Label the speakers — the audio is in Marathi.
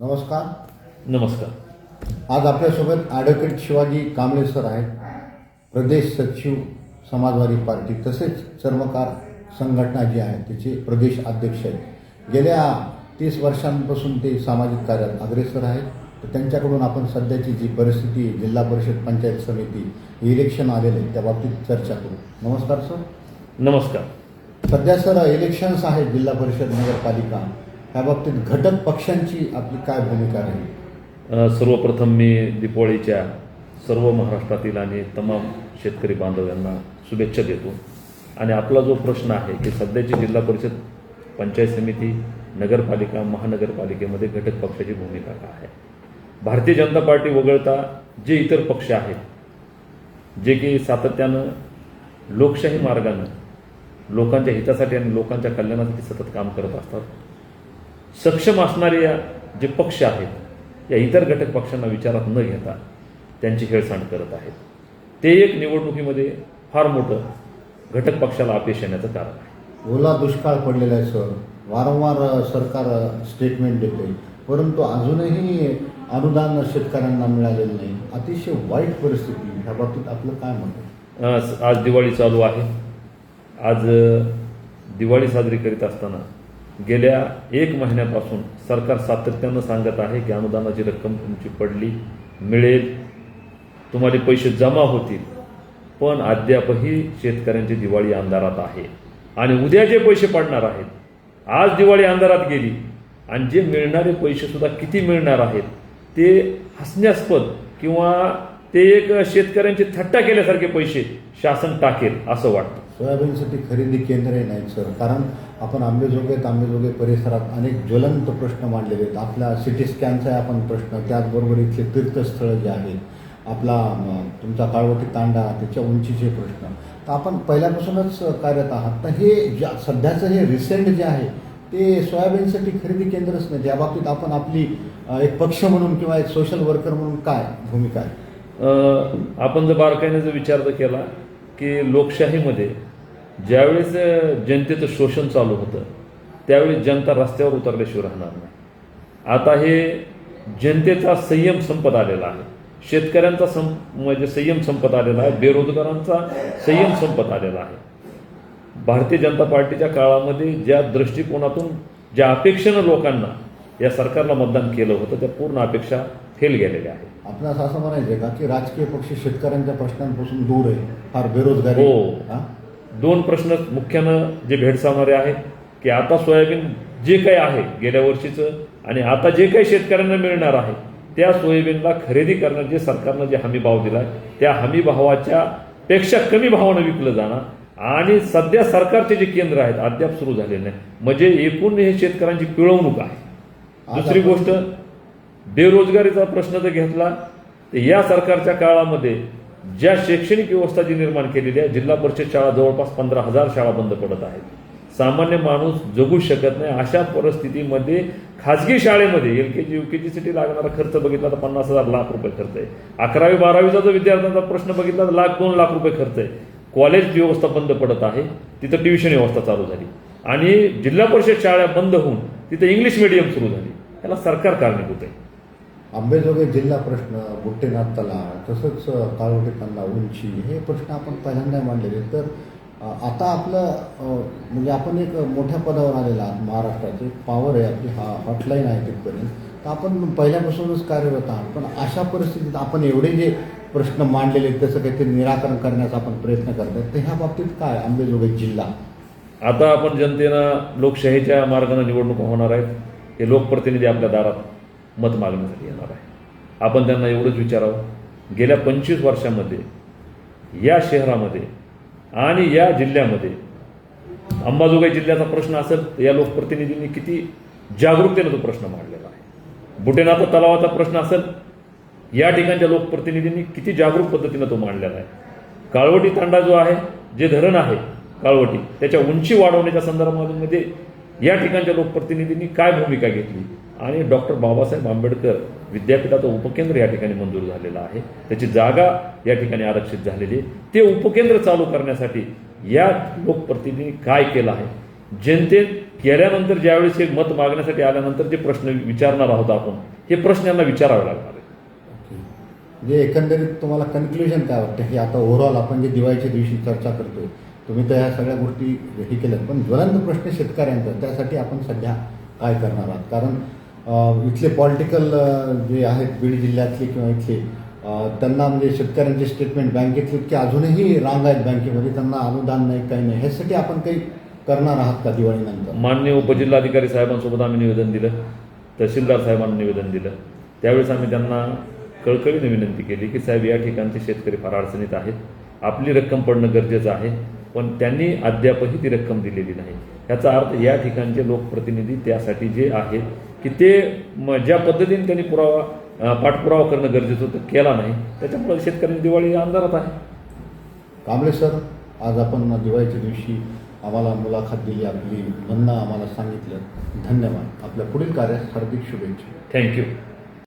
Speaker 1: नमस्कार.
Speaker 2: नमस्कार.
Speaker 1: आज आपल्यासोबत ॲडव्होकेट शिवाजी कांबळे सर आहेत, प्रदेश सचिव समाजवादी पार्टी तसेच चर्मकार संघटना जी आहे त्याचे प्रदेश अध्यक्ष आहेत. गेल्या 30 वर्षांपासून ते सामाजिक कार्यात अग्रेसर आहेत. तर त्यांच्याकडून आपण सध्याची जी परिस्थिती जिल्हा परिषद पंचायत समिती इलेक्शन आलेले त्या बाबतीत चर्चा करू. नमस्कार सर.
Speaker 2: नमस्कार.
Speaker 1: सध्या सर इलेक्शन्स आहेत जिल्हा परिषद नगरपालिका, त्या बाबतीत घटक पक्षांची आपली काय भूमिका राहील?
Speaker 2: सर्वप्रथम मी दीपावलीच्या सर्व महाराष्ट्रातील आणि तमाम शेतकरी बांधवांना शुभेच्छा देतो. आणि आपला जो प्रश्न आहे की सध्याची जिल्हा परिषद पंचायत समिती नगरपालिका महानगरपालिकेमध्ये घटक पक्षाची भूमिका काय आहे? भारतीय जनता पार्टी वगळता जे इतर पक्ष आहेत जे की सातत्यानं लोकशाही मार्गानं लोकांच्या हितासाठी आणि लोकांच्या कल्याणासाठी सतत काम करत असतात, सक्षम असणारे जे पक्ष आहेत या इतर घटक पक्षांना विचारात न घेता त्यांची हेळसांड करत आहेत. ते एक निवडणुकीमध्ये फार मोठं घटक पक्षाला अपयश येण्याचं कारण आहे.
Speaker 1: ओला दुष्काळ पडलेला आहे सर. वारंवार सरकार स्टेटमेंट देते, परंतु अजूनही अनुदान शेतकऱ्यांना मिळालेलं नाही. अतिशय वाईट परिस्थिती. ह्या बाबतीत आपलं काय मत आहे?
Speaker 2: आज दिवाळी चालू आहे. आज दिवाळी साजरी करीत असताना गेल्या 1 महिन्यापासून सरकार सातत्यानं सांगत आहे की अनुदानाची रक्कम तुमची पडली, मिळेल, तुम्हाला पैसे जमा होतील. पण अद्यापही शेतकऱ्यांची दिवाळी अंधारात आहे. आणि उद्या जे पैसे पडणार आहेत, आज दिवाळी अंधारात गेली आणि जे मिळणारे पैसे सुद्धा किती मिळणार आहेत ते हसण्यास्पद किंवा ते एक शेतकऱ्यांची थट्टा केल्यासारखे पैसे शासन टाकेल असं वाटतं.
Speaker 1: सोयाबीनसाठी खरेदी केंद्रही नाहीत सर. कारण आपण आंबेजोगाई परिसरात अनेक ज्वलंत प्रश्न मांडलेले आहेत. आपला सिटी स्कॅनचा आहे आपण प्रश्न, त्याचबरोबर इथले तीर्थस्थळं जे आहेत, आपला तुमचा काळवटी तांडा त्याच्या उंचीचे प्रश्न, तर आपण पहिल्यापासूनच कार्यरत आहात. तर हे सध्याचं हे रिसेंट जे आहे ते सोयाबीनसाठी खरेदी केंद्रच नाही. त्या बाबतीत आपण आपली एक पक्ष म्हणून किंवा एक सोशल वर्कर म्हणून काय भूमिका आहे?
Speaker 2: आपण जर बारकाईने जर विचार केला की लोकशाहीमध्ये ज्यावेळेस जनतेचं शोषण चालू होतं त्यावेळी जनता रस्त्यावर उतरल्याशिवाय राहणार नाही. आता हे जनतेचा संयम संपत आलेला आहे, शेतकऱ्यांचा म्हणजे संयम संपत आलेला आहे, बेरोजगारांचा संयम संपत आलेला आहे. भारतीय जनता पार्टीच्या काळामध्ये ज्या दृष्टिकोनातून ज्या अपेक्षेनं लोकांना या सरकारला मतदान केलं होतं त्या पूर्ण अपेक्षा फेल गेलेल्या आहेत.
Speaker 1: आपणास असं म्हणायचं का की राजकीय पक्ष शेतकऱ्यांच्या प्रश्नांपासून दूर आहे, फार बेरोजगारी?
Speaker 2: हो. 2 प्रश्न मुख्यानं जे भेडसावणारे आहेत की आता सोयाबीन जे काही आहे गेल्या वर्षीचं आणि आता जे काही शेतकऱ्यांना मिळणार आहे त्या सोयाबीनला खरेदी करण्यात जे सरकारनं जे हमी भाव दिला त्या हमी भावाच्या पेक्षा कमी भावानं विकलं जाणार आणि सध्या सरकारचे जे केंद्र आहेत अद्याप सुरू झालेले नाही. म्हणजे एकूण हे शेतकऱ्यांची पिळवणूक आहे. दुसरी गोष्ट, बेरोजगारीचा प्रश्न जर घेतला तर या सरकारच्या काळामध्ये ज्या शैक्षणिक व्यवस्था जी निर्माण केलेली आहे, जिल्हा परिषद शाळा जवळपास 15,000 शाळा बंद पडत आहेत. सामान्य माणूस जगू शकत नाही. अशा परिस्थितीमध्ये खाजगी शाळेमध्ये LKG UKGसाठी लागणारा खर्च बघितला तर 50,000 लाख रुपये खर्च आहे. 11वी 12वीचा जर विद्यार्थ्यांचा प्रश्न बघितला तर 1,00,000-2 लाख रुपये खर्च आहे. कॉलेज व्यवस्था बंद पडत आहे, तिथं ट्युशन व्यवस्था चालू झाली आणि जिल्हा परिषद शाळा बंद होऊन तिथं इंग्लिश मीडियम सुरू झाली. याला सरकार कारणीभूत आहे.
Speaker 1: आंबेजोगाई जिल्हा प्रश्न, बुट्टेनाथ तलाव, तसंच काळवटी तांडा, उंची, हे प्रश्न आपण पहिल्यांदा मांडलेले. तर आता आपलं म्हणजे आपण एक मोठ्या पदावर आलेला आहात, महाराष्ट्राचे पॉवर आहे आपली, हॉटलाईन आहे तिथपर्यंत, तर आपण पहिल्यापासूनच कार्यरत आहात. पण अशा परिस्थितीत आपण एवढे जे प्रश्न मांडलेले आहेत त्याचं काहीतरी निराकरण करण्याचा आपण प्रयत्न करतात, तर ह्या बाबतीत काय आंबेजोगाई जिल्हा?
Speaker 2: आता आपण जनतेनं लोकशाहीच्या मार्गाने निवडणुका होणार आहेत. हे लोकप्रतिनिधी आपल्या दारात मत मागण्यासाठी येणार आहे. आपण त्यांना एवढंच विचारावं, गेल्या 25 वर्षामध्ये या शहरामध्ये आणि या जिल्ह्यामध्ये अंबाजोगाई जिल्ह्याचा प्रश्न असेल तर या लोकप्रतिनिधींनी किती जागरूकतेनं तो प्रश्न मांडलेला आहे. बुटेनाथ तलावाचा प्रश्न असेल, या ठिकाणच्या लोकप्रतिनिधींनी किती जागरूक पद्धतीनं तो मांडलेला आहे. काळवटी तांडा जो आहे, जे धरण आहे काळवटी, त्याच्या उंची वाढवण्याच्या संदर्भामध्ये या ठिकाणच्या लोकप्रतिनिधींनी काय भूमिका घेतली आणि डॉक्टर बाबासाहेब आंबेडकर विद्यापीठाचं उपकेंद्र या ठिकाणी मंजूर झालेलं आहे, त्याची जागा या ठिकाणी आरक्षित झालेली आहे. ते उपकेंद्र चालू करण्यासाठी या लोकप्रतिनिधींनी काय केलं आहे, जनतेत केल्यानंतर ज्यावेळेस हे मत मागण्यासाठी आल्यानंतर जे प्रश्न विचारणार आहोत आपण, हे प्रश्न यांना विचारावे लागणार आहे.
Speaker 1: ओके. म्हणजे एकंदरीत तुम्हाला कन्क्ल्युजन काय वाटतं हे आता ओव्हरऑल आपण जे दिवाळीच्या दिवशी चर्चा करतोय, तुम्ही तर ह्या सगळ्या गोष्टी हे केल्यात, पण ज्वलंत प्रश्न शेतकऱ्यांचा त्यासाठी आपण सध्या काय करणार आहात? कारण इथले पॉलिटिकल जे आहेत बीड जिल्ह्यातले किंवा इथले त्यांना म्हणजे शेतकऱ्यांचे स्टेटमेंट बँकेतले इतके अजूनही रांग आहेत बँकेमध्ये, त्यांना अनुदान नाही काही नाही, ह्यासाठी आपण काही करणार आहात का दिवाळीनंतर?
Speaker 2: माननीय उपजिल्हाधिकारी साहेबांसोबत आम्ही निवेदन दिलं, तहसीलदार साहेबांना निवेदन दिलं. त्यावेळेस आम्ही त्यांना कळकळीने विनंती केली की साहेब या ठिकाणचे शेतकरी फार अडचणीत आहेत, आपली रक्कम पडणं गरजेचं आहे, पण त्यांनी अद्यापही ती रक्कम दिलेली नाही. याचा अर्थ या ठिकाणचे लोकप्रतिनिधी त्यासाठी जे आहेत की ते ज्या पद्धतीने त्यांनी पाठपुरावा करणं गरजेचं होतं केला नाही, त्याच्यामुळे शेतकऱ्यांनी दिवाळी अंधारात आहे.
Speaker 1: कांबळे सर, आज आपण दिवाळीच्या दिवशी आम्हाला मुलाखत दिली, आपली म्हणणं आम्हाला सांगितलं, धन्यवाद. आपल्या पुढील कार्यास हार्दिक शुभेच्छा.
Speaker 2: थँक्यू.